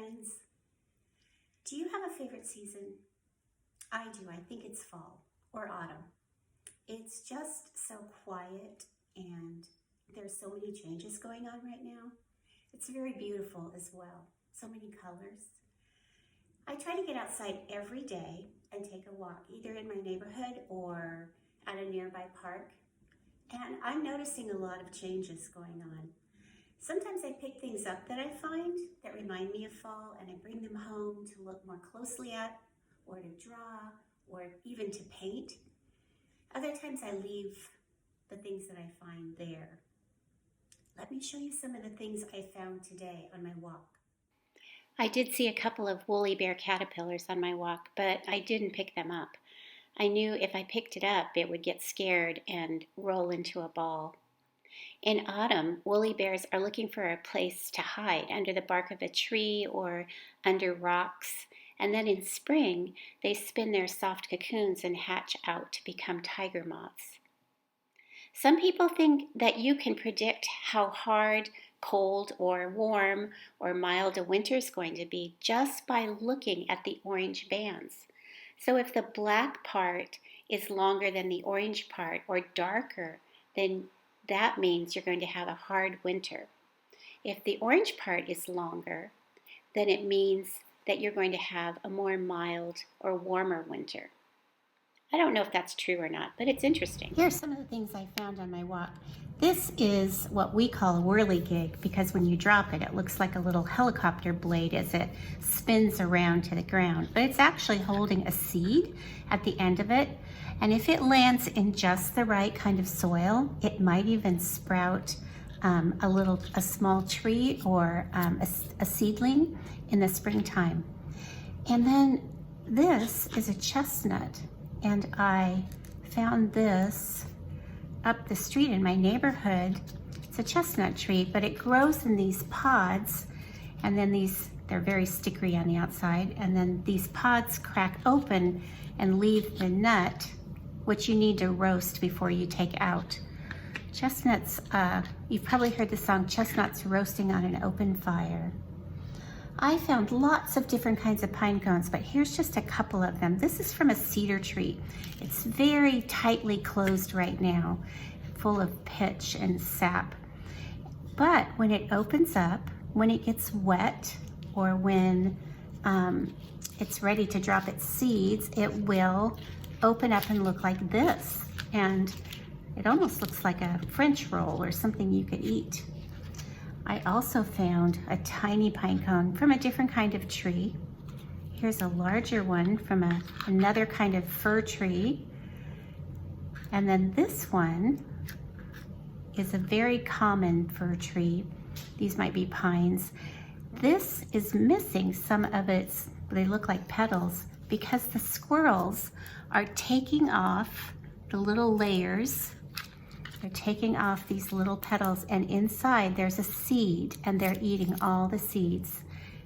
friends. Do you have a favorite season? I do. I think it's fall or autumn. It's just so quiet and there's so many changes going on right now. It's very beautiful as well. So many colors. I try to get outside every day and take a walk, either in my neighborhood or at a nearby park. And I'm noticing a lot of changes going on. Sometimes I pick things up that I find that remind me of fall and I bring them home to look more closely at or to draw or even to paint. Other times I leave the things that I find there. Let me show you some of the things I found today on my walk. I did see a couple of woolly bear caterpillars on my walk, but I didn't pick them up. I knew if I picked it up, it would get scared and roll into a ball. In autumn, woolly bears are looking for a place to hide under the bark of a tree or under rocks. And then in spring, they spin their soft cocoons and hatch out to become tiger moths. Some people think that you can predict how hard, cold, or warm or mild a winter is going to be just by looking at the orange bands. So if the black part is longer than the orange part or darker, then that means you're going to have a hard winter. If the orange part is longer, then it means that you're going to have a more mild or warmer winter. I don't know if that's true or not, but it's interesting. Here are some of the things I found on my walk. This is what we call a whirligig because when you drop it, it looks like a little helicopter blade as it spins around to the ground. But it's actually holding a seed at the end of it. And if it lands in just the right kind of soil, it might even sprout a small tree or a seedling in the springtime. And then this is a chestnut. And I found this up the street in my neighborhood. It's a chestnut tree, but it grows in these pods, and then they're very stickery on the outside, and then these pods crack open and leave the nut, which you need to roast before you take out. Chestnuts, you've probably heard the song, Chestnuts Roasting on an Open Fire. I found lots of different kinds of pine cones, but here's just a couple of them. This is from a cedar tree. It's very tightly closed right now, full of pitch and sap. But when it opens up, when it gets wet, or when it's ready to drop its seeds, it will open up and look like this. And it almost looks like a French roll or something you could eat. I also found a tiny pine cone from a different kind of tree. Here's a larger one from another kind of fir tree. And then this one is a very common fir tree. These might be pines. This is missing some of its, they look like petals, because the squirrels are taking off the little layers. They're taking off these little petals, and inside there's a seed, and they're eating all the seeds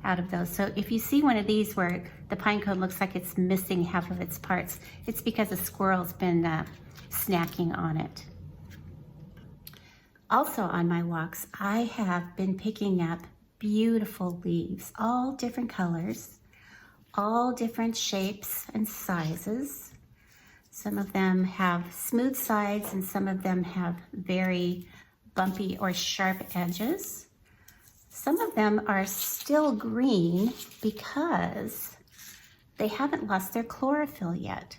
out of those. So if you see one of these where the pine cone looks like it's missing half of its parts, it's because a squirrel's been snacking on it. Also on my walks, I have been picking up beautiful leaves, all different colors, all different shapes and sizes. Some of them have smooth sides and some of them have very bumpy or sharp edges. Some of them are still green because they haven't lost their chlorophyll yet,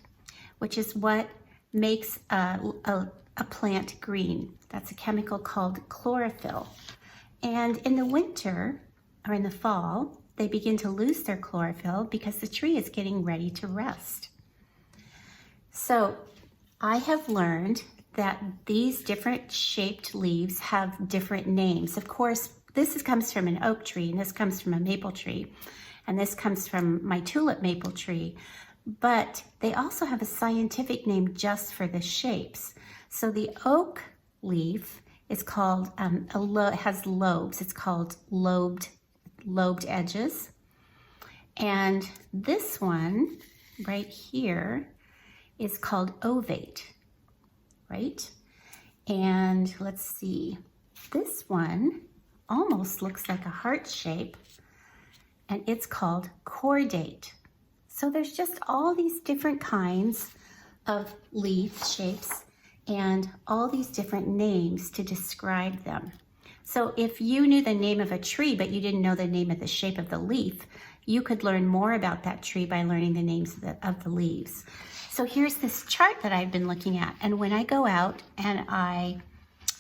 which is what makes a plant green. That's a chemical called chlorophyll. And in the winter or in the fall, they begin to lose their chlorophyll because the tree is getting ready to rest. So I have learned that these different shaped leaves have different names. Of course, this comes from an oak tree, and this comes from a maple tree, and this comes from my tulip maple tree. But they also have a scientific name just for the shapes. So the oak leaf is called, has lobes. It's called lobed edges. And this one right here is called ovate, right? And let's see, this one almost looks like a heart shape, and it's called cordate. So there's just all these different kinds of leaf shapes and all these different names to describe them. So if you knew the name of a tree, but you didn't know the name of the shape of the leaf, you could learn more about that tree by learning the names of the leaves. So here's this chart that I've been looking at. And when I go out and I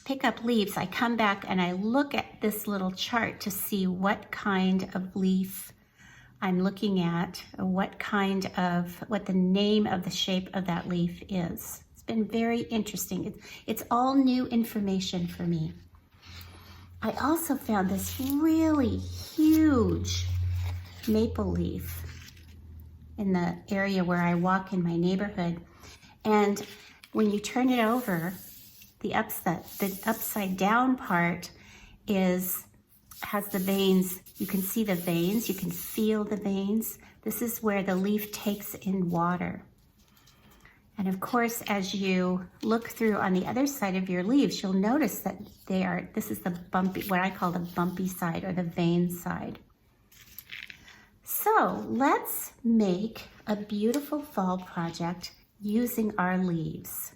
pick up leaves, I come back and I look at this little chart to see what kind of leaf I'm looking at, or what the name of the shape of that leaf is. It's been very interesting. It's all new information for me. I also found this really huge maple leaf in the area where I walk in my neighborhood. And when you turn it over, the upside down part has the veins. You can see the veins, you can feel the veins. This is where the leaf takes in water. And of course, as you look through on the other side of your leaves, you'll notice that this is the bumpy, what I call the bumpy side or the vein side. So let's make a beautiful fall project using our leaves.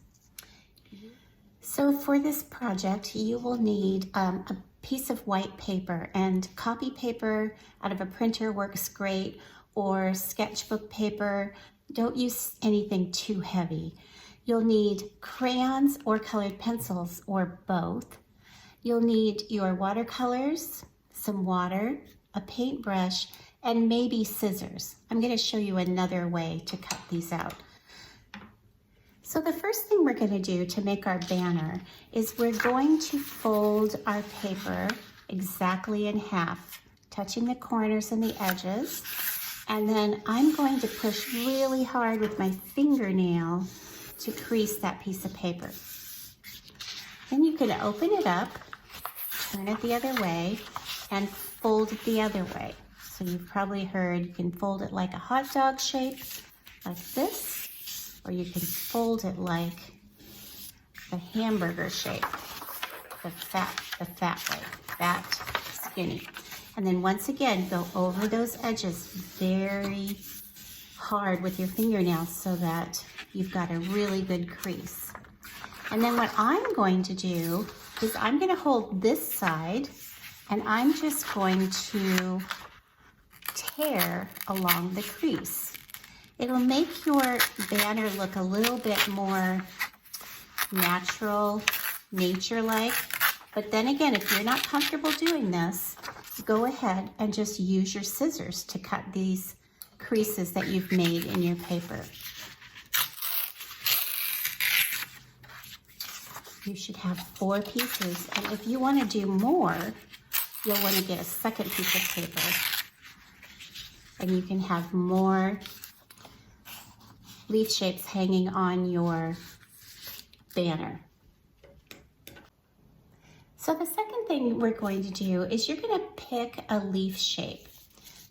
So for this project, you will need a piece of white paper, and copy paper out of a printer works great, or sketchbook paper. Don't use anything too heavy. You'll need crayons or colored pencils or both. You'll need your watercolors, some water, a paintbrush, and maybe scissors. I'm going to show you another way to cut these out. So the first thing we're going to do to make our banner is we're going to fold our paper exactly in half, touching the corners and the edges. And then I'm going to push really hard with my fingernail to crease that piece of paper. Then you can open it up, turn it the other way, and fold it the other way. So you've probably heard you can fold it like a hot dog shape, like this, or you can fold it like the hamburger shape, the fat way, fat, skinny. And then once again, go over those edges very hard with your fingernails so that you've got a really good crease. And then what I'm going to do is I'm going to hold this side and I'm just going to tear along the crease. It'll make your banner look a little bit more natural, nature-like. But then again, if you're not comfortable doing this, go ahead and just use your scissors to cut these creases that you've made in your paper. You should have 4 pieces, and if you want to do more, you'll want to get a second piece of paper, and you can have more leaf shapes hanging on your banner. So the second thing we're going to do is you're going to pick a leaf shape.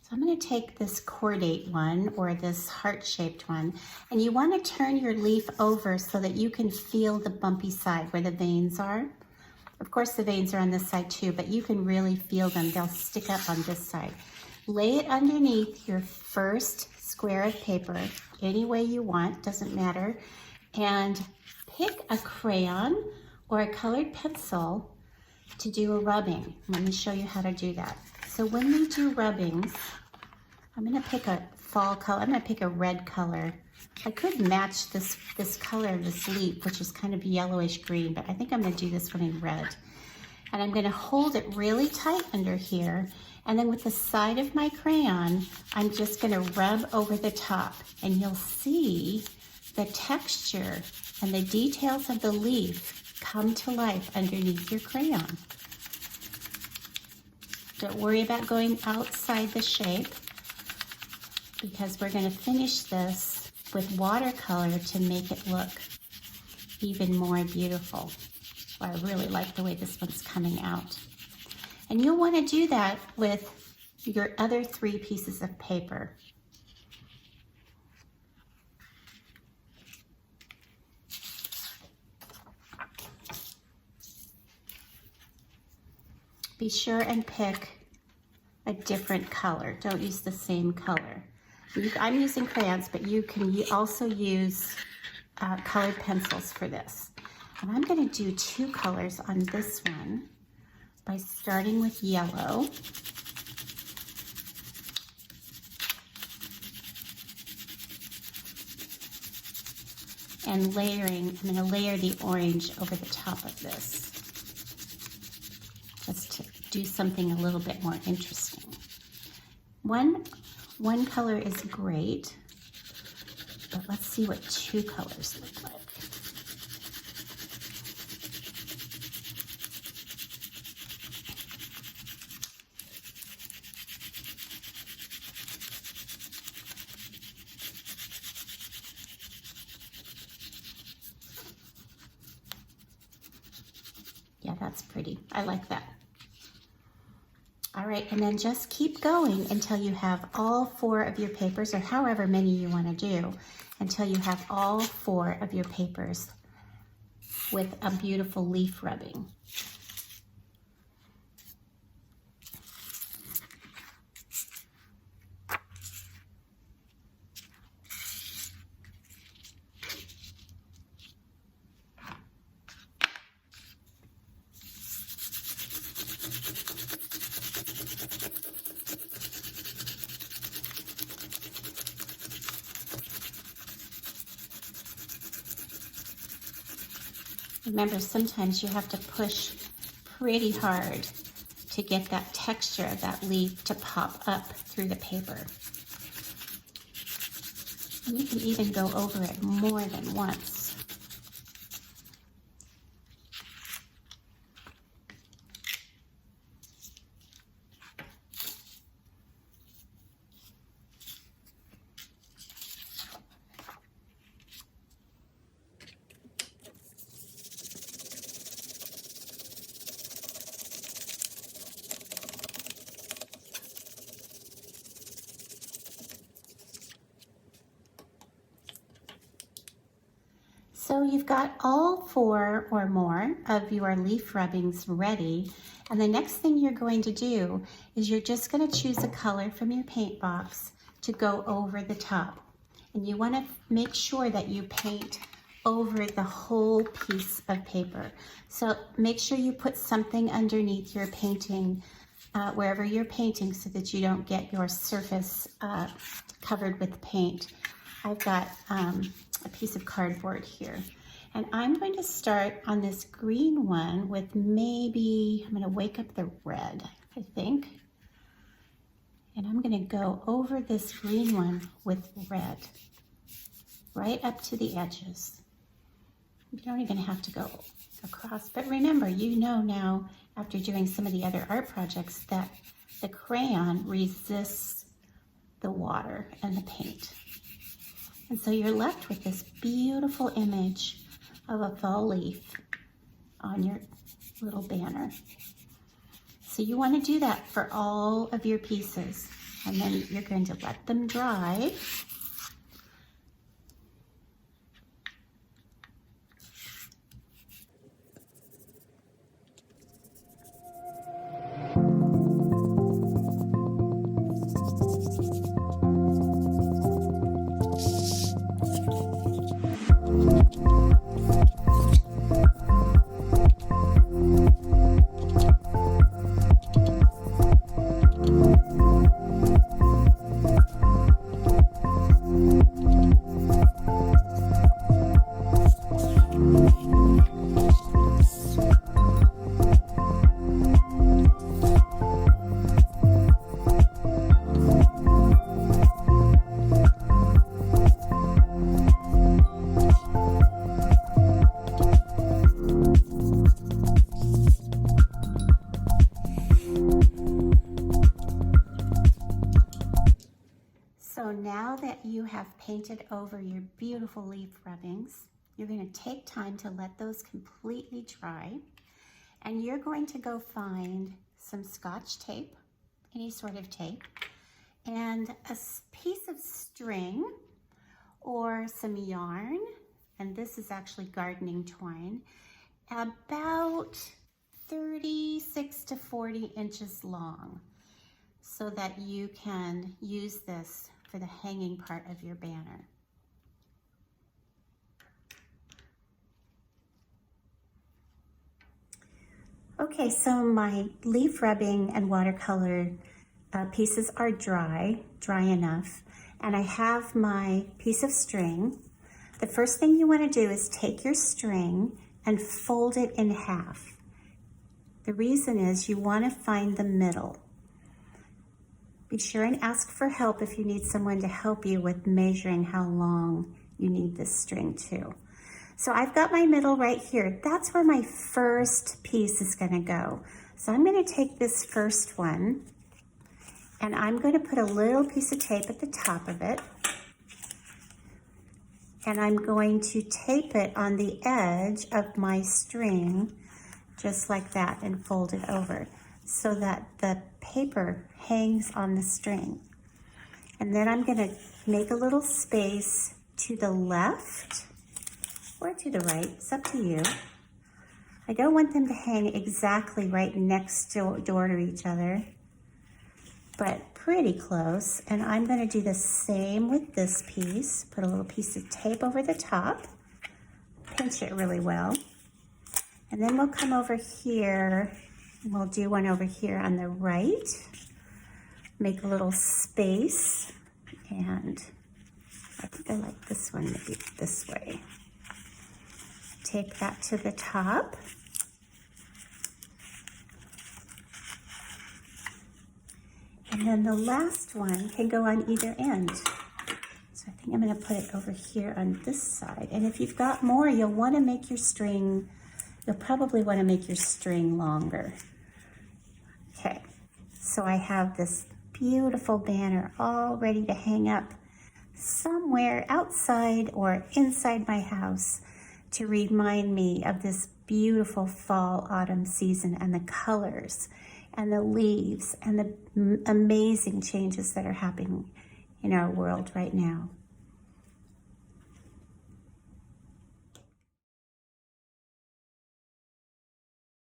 So I'm going to take this cordate one or this heart-shaped one, and you want to turn your leaf over so that you can feel the bumpy side where the veins are. Of course, the veins are on this side too, but you can really feel them. They'll stick up on this side. Lay it underneath your first square of paper, any way you want, doesn't matter, and pick a crayon or a colored pencil to do a rubbing. Let me show you how to do that. So when we do rubbings, I'm going to pick a fall color. I'm going to pick a red color. I could match this color of this leaf, which is kind of yellowish green, but I think I'm going to do this one in red. And I'm going to hold it really tight under here. And then with the side of my crayon, I'm just going to rub over the top. And you'll see the texture and the details of the leaf come to life underneath your crayon. Don't worry about going outside the shape, because we're going to finish this with watercolor to make it look even more beautiful. I really like the way this one's coming out. And you'll want to do that with your other 3 pieces of paper. Be sure and pick a different color. Don't use the same color. I'm using crayons, but you can also use colored pencils for this. And I'm going to do 2 colors on this one by starting with yellow. And layering, I'm going to layer the orange over the top of this, just to do something a little bit more interesting. One color is great, but let's see what 2 colors look like. Yeah, that's pretty. I like that. All right, and then just keep going until you have all 4 of your papers, or however many you want to do, until you have all 4 of your papers with a beautiful leaf rubbing. Remember, sometimes you have to push pretty hard to get that texture of that leaf to pop up through the paper. And you can even go over it more than once. So you've got all 4 or more of your leaf rubbings ready. And the next thing you're going to do is you're just going to choose a color from your paint box to go over the top. And you want to make sure that you paint over the whole piece of paper. So make sure you put something underneath your painting, wherever you're painting, so that you don't get your surface covered with paint. I've got a piece of cardboard here. And I'm going to start on this green one with maybe, I'm going to wake up the red, I think. And I'm going to go over this green one with red, right up to the edges. You don't even have to go across. But remember, you know now, after doing some of the other art projects, that the crayon resists the water and the paint. And so you're left with this beautiful image of a fall leaf on your little banner. So you want to do that for all of your pieces. And then you're going to let them dry. So now that you have painted over your beautiful leaf rubbings, you're going to take time to let those completely dry. And you're going to go find some Scotch tape, any sort of tape, and a piece of string or some yarn. And this is actually gardening twine, about 36 to 40 inches long. so that you can use this for the hanging part of your banner. Okay, so my leaf rubbing and watercolor pieces are dry enough, and I have my piece of string. The first thing you want to do is take your string and fold it in half. The reason is you want to find the middle. Be sure and ask for help if you need someone to help you with measuring how long you need this string too. So I've got my middle right here. That's where my first piece is going to go. So I'm going to take this first one and I'm going to put a little piece of tape at the top of it. And I'm going to tape it on the edge of my string, just like that, and fold it over so that the paper hangs on the string. And then I'm going to make a little space to the left or to the right, it's up to you. I don't want them to hang exactly right next door to each other, but pretty close. And I'm going to do the same with this piece. Put a little piece of tape over the top, pinch it really well. And then we'll come over here and we'll do one over here on the right. Make a little space, and I think I like this one to be this way. Take that to the top. And then the last one can go on either end. So I think I'm going to put it over here on this side. And if you've got more, you'll want to make your string, you'll probably want to make your string longer. Okay, so I have this beautiful banner all ready to hang up somewhere outside or inside my house to remind me of this beautiful fall autumn season and the colors and the leaves and the amazing changes that are happening in our world right now.